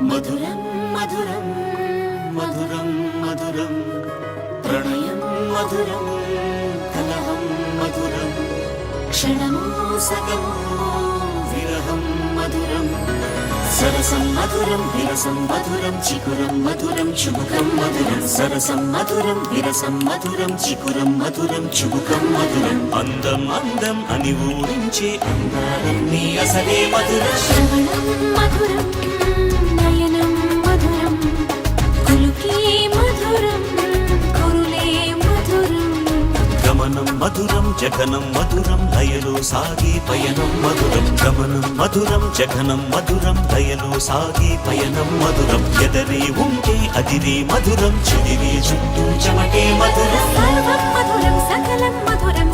మధురం మధురం మధురం మధురం ప్రణయం మధురం కలహం మధురం క్షణము సగము విరహం మధురం సరసం మధురం విరసం మధురం చికురం మధురం చుబుకం మధురం సరసం మధురం విరసం మధురం చికురం మధురం చుబుకం మధురం అందం అందం అని ఊరించే అందాలన్నీ అసలే మధురం శ్రవణం మధురం నయనం మధురం కులుకే మధురం కురులే మధురం గమనం మధురం జగనం మధురం లయలో సాగే పయనం మధురం గమనం మధురం జగనం మధురం లయలో సాగే పయనం మధురం ఎదరే ఉంటే అదిరే మధురం చెదిరే చుట్టూ చెమటే మధురం సర్వం మధురం సకలం మధురం